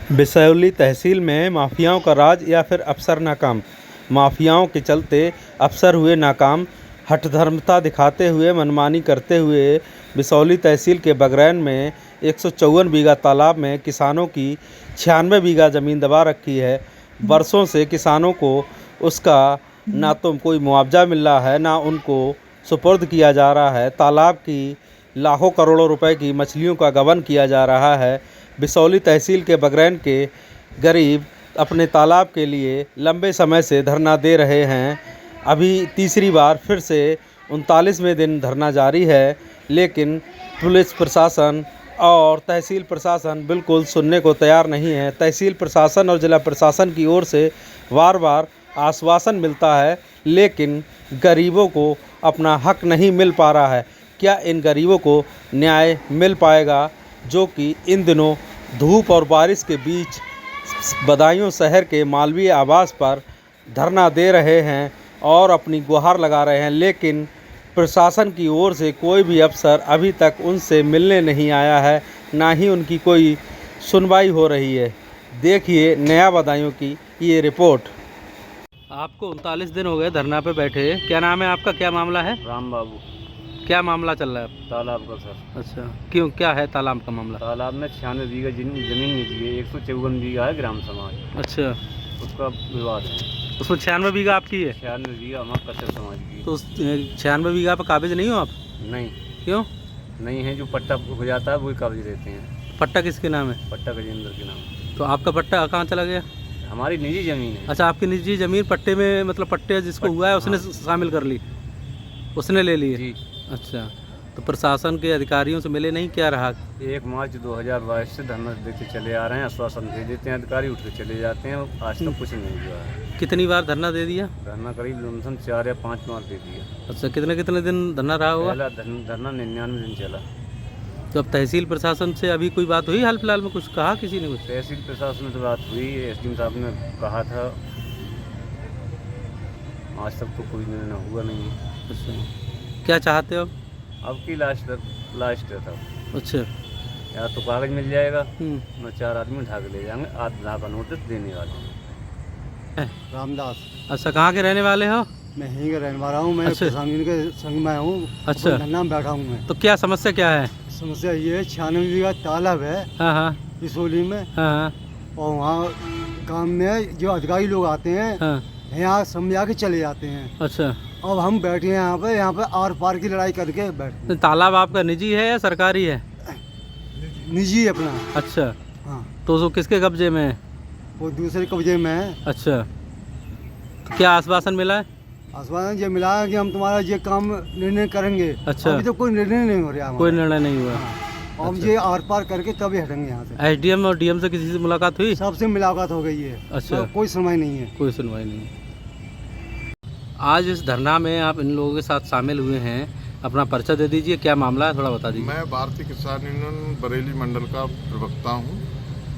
बिसौली तहसील में माफियाओं का राज या फिर अफसर नाकाम। माफियाओं के चलते अफसर हुए नाकाम। हठधर्मता दिखाते हुए मनमानी करते हुए बिसौली तहसील के बगरैन में 154 बीघा तालाब में किसानों की 96 बीघा ज़मीन दबा रखी है। बरसों से किसानों को उसका ना तो कोई मुआवजा मिल रहा है, ना उनको सुपुर्द किया जा रहा है। तालाब की लाखों करोड़ों रुपए की मछलियों का गबन किया जा रहा है। बिसौली तहसील के बगरैन के गरीब अपने तालाब के लिए लंबे समय से धरना दे रहे हैं। अभी तीसरी बार फिर से 39वें दिन धरना जारी है, लेकिन पुलिस प्रशासन और तहसील प्रशासन बिल्कुल सुनने को तैयार नहीं है। तहसील प्रशासन और जिला प्रशासन की ओर से बार बार आश्वासन मिलता है, लेकिन गरीबों को अपना हक नहीं मिल पा रहा है। क्या इन गरीबों को न्याय मिल पाएगा, जो कि इन दिनों धूप और बारिश के बीच बदायूं शहर के मालवीय आवास पर धरना दे रहे हैं और अपनी गुहार लगा रहे हैं, लेकिन प्रशासन की ओर से कोई भी अफसर अभी तक उनसे मिलने नहीं आया है, ना ही उनकी कोई सुनवाई हो रही है। देखिए नया बदायूं की ये रिपोर्ट। आपको 39 दिन हो गए धरना पे बैठे। क्या नाम है आपका, क्या मामला है? राम बाबू। क्या मामला चल रहा है? तालाब का सर। अच्छा, क्यों, क्या है तालाब का मामला? तालाब में 96 बीघा जमीन निजी है, 154 बीघा है ग्राम समाज। अच्छा, उसका विवाद है। उसमें 96 बीघा आपकी है? 96 बीघा हमारा कच्चे समाज की। तो उस 96 बीघा पर काबिज नहीं हो आप? नहीं। क्यों नहीं है, जो पट्टा हो जाता है वही कागज देते हैं। पट्टा किसके नाम है? पट्टा गजेंद्र के नाम। तो आपका पट्टा कहाँ चला गया? हमारी निजी ज़मीन है। अच्छा, आपकी निजी ज़मीन पट्टे में, मतलब पट्टे जिसको हुआ है उसने शामिल कर ली, उसने ले ली जी। अच्छा, तो प्रशासन के अधिकारियों से मिले नहीं, क्या रहा? 1 मार्च 2022 से धरना देते चले आ रहे हैं, आश्वासन दे देते हैं अधिकारी, उठ के चले जाते हैं। आज तक कुछ नहीं हुआ है। कितनी बार धरना दे दिया? धरना करीब लमसम 4 या 5 बार दे दिया। अच्छा, कितने कितने दिन धरना रहा होगा? पहला धरना 99 दिन चला। तो अब तहसील प्रशासन से अभी कोई बात हुई हाल फिलहाल में, कुछ कहा किसी ने? कुछ तहसील प्रशासन से बात हुई, एसडीएम साहब ने कहा था, आज तक तो कोई निर्णय हुआ नहीं है। अच्छा, क्या चाहते हो? अब की लास्ट है था। अच्छा, या तो कागज मिल जाएगा, न 4 आदमी ढाक ले जाएंगे, आत्मदाह का नोटिस देने वाले। रामदास। अच्छा, कहाँ के रहने वाले हो? मैं यहीं का रहने वाला हूँ। मैं अच्छा। किसान के संग में हूँ। अच्छा। धरना में बैठा हूँ मैं। तो क्या समस्या क्या है? समस्या ये है, 96 बीघा तालाब है हाँ हाँ बिसौली में। हाँ और वहाँ काम में जो अधिकारी लोग आते हैं, हाँ। यहाँ समझा के चले जाते हैं। अच्छा, अब हम बैठे हैं यहाँ पे आर पार की लड़ाई करके बैठे। तो तालाब आपका निजी है या सरकारी है? निजी है अपना। अच्छा, हाँ, तो वो किसके कब्जे में है? वो दूसरे कब्जे में है। अच्छा, तो क्या आश्वासन मिला है? आश्वासन ये मिला है कि हम तुम्हारा ये काम निर्णय करेंगे। अच्छा। अभी तो कोई निर्णय नहीं हो रहा। कोई निर्णय नहीं हुआ। हम ये आर पार करके तभी हटेंगे यहाँ से। एसडीएम और डीएम से किसी से मुलाकात हुई? सबसे मुलाकात हो गई है। अच्छा। कोई सुनवाई नहीं है। कोई सुनवाई नहीं। आज इस धरना में आप इन लोगों के साथ शामिल हुए हैं, अपना परिचय दे दीजिए, क्या मामला है थोड़ा बता दीजिए। मैं भारतीय किसान यूनियन बरेली मंडल का प्रवक्ता हूं,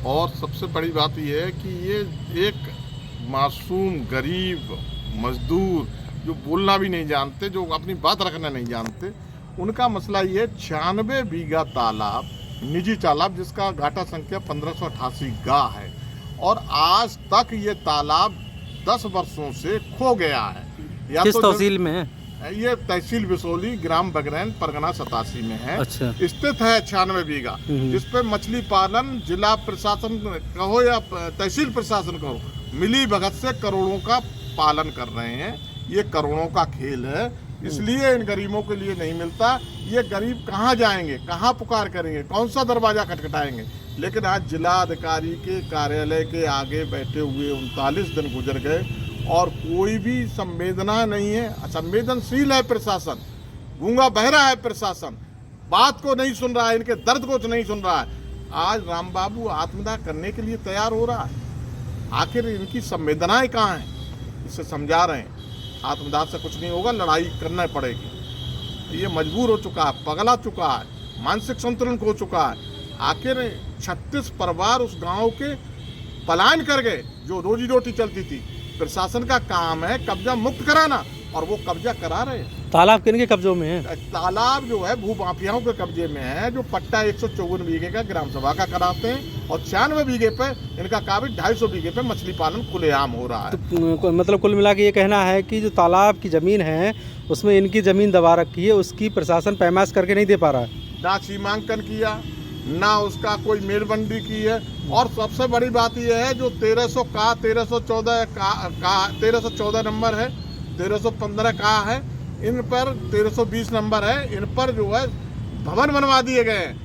और सबसे बड़ी बात यह है कि ये एक मासूम गरीब मजदूर जो बोलना भी नहीं जानते, जो अपनी बात रखना नहीं जानते, उनका मसला ये 96 बीघा तालाब, निजी तालाब, जिसका घाटा संख्या 1588 गा है, और आज तक ये तालाब 10 वर्षों से खो गया है। या किस तो तहसील में है? ये तहसील बिसौली, ग्राम बगरैन, परगना 87 में है। अच्छा। स्थित है 96 बीघा, जिसपे मछली पालन जिला प्रशासन कहो या तहसील प्रशासन कहो, मिली भगत से करोड़ों का पालन कर रहे हैं। ये करोड़ों का खेल है, इसलिए इन गरीबों के लिए नहीं मिलता। ये गरीब कहाँ जाएंगे, कहाँ पुकार करेंगे, कौन सा दरवाजा खटखटाएंगे? लेकिन आज जिला अधिकारी के कार्यालय के आगे बैठे हुए 39 दिन गुजर गए और कोई भी संवेदना नहीं है। संवेदनशील है प्रशासन, गूंगा बहरा है प्रशासन, बात को नहीं सुन रहा है, इनके दर्द को नहीं सुन रहा है। आज राम बाबू आत्मदाह करने के लिए तैयार हो रहा है। आखिर इनकी संवेदनाएं कहाँ हैं? इसे समझा रहे हैं, आत्मदाह से कुछ नहीं होगा, लड़ाई करना पड़ेगी। ये मजबूर हो चुका है, पगला चुका है, मानसिक संतुलन खो चुका है। आखिर 36 परिवार उस गांव के पलायन कर गए, जो रोजी रोटी चलती थी। प्रशासन का काम है कब्जा मुक्त कराना, और वो कब्जा करा रहे हैं। तालाब किनके कब्जों में है? तालाब जो है भू माफियाओं के कब्जे में है, जो पट्टा 154 बीघे का ग्राम सभा का कराते हैं और 96 बीघे पे इनका काबिज 250 बीघे पे मछली पालन खुलेआम हो रहा है। तो मतलब कुल मिला के ये कहना है कि जो तालाब की ज़मीन है उसमें इनकी ज़मीन दबा रखी है, उसकी प्रशासन पैमाइश करके नहीं दे पा रहा है। ना सीमांकन किया, ना उसका कोई मेलबंदी की है। और सबसे बड़ी बात यह है जो 1314 नंबर है, 1315 का है, इन पर 1320 नंबर है, इन पर जो है भवन बनवा दिए गए हैं,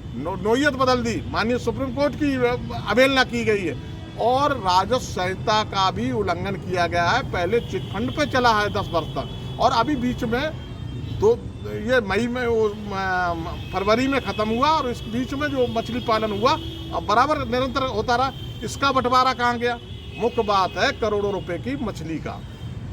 नोयत बदल दी, माननीय सुप्रीम कोर्ट की अवहेलना की गई है और राजस्व संहिता का भी उल्लंघन किया गया है। पहले चिटफंड पे चला है 10 वर्ष तक और अभी बीच में ये मई में फरवरी में ख़त्म हुआ और इस बीच में जो मछली पालन हुआ अब बराबर निरंतर होता रहा। इसका बंटवारा कहाँ गया? मुख्य बात है करोड़ों रुपए की मछली का,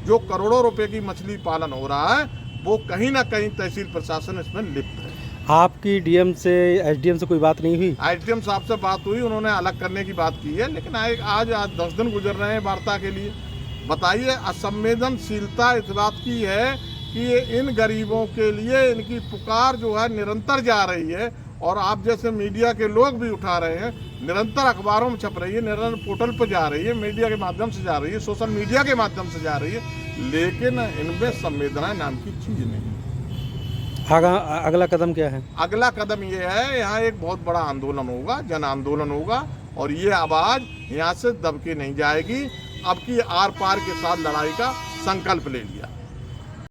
जो करोड़ों रुपए की मछली पालन हो रहा है वो कहीं ना कहीं तहसील प्रशासन इसमें लिप्त है। आपकी डीएम से एसडीएम से कोई बात नहीं हुई? एसडीएम साहब से बात हुई, उन्होंने अलग करने की बात की है, लेकिन आज 10 दिन गुजर रहे हैं वार्ता के लिए। बताइए, असंवेदनशीलता इस बात की है कि इन गरीबों के लिए इनकी पुकार जो है निरंतर जा रही है और आप जैसे मीडिया के लोग भी उठा रहे हैं, निरंतर अखबारों में छप रही है, निरंतर पोर्टल पर जा रही है, मीडिया के माध्यम से जा रही है, सोशल मीडिया के माध्यम से जा रही है, लेकिन इनमें संवेदना नाम की चीज़ नहीं। अगला कदम क्या है? अगला कदम ये है, यहाँ एक बहुत बड़ा आंदोलन होगा, जन आंदोलन होगा और ये आवाज़ यहाँ से दब के नहीं जाएगी। अब की आर पार के साथ लड़ाई का संकल्प ले लिया।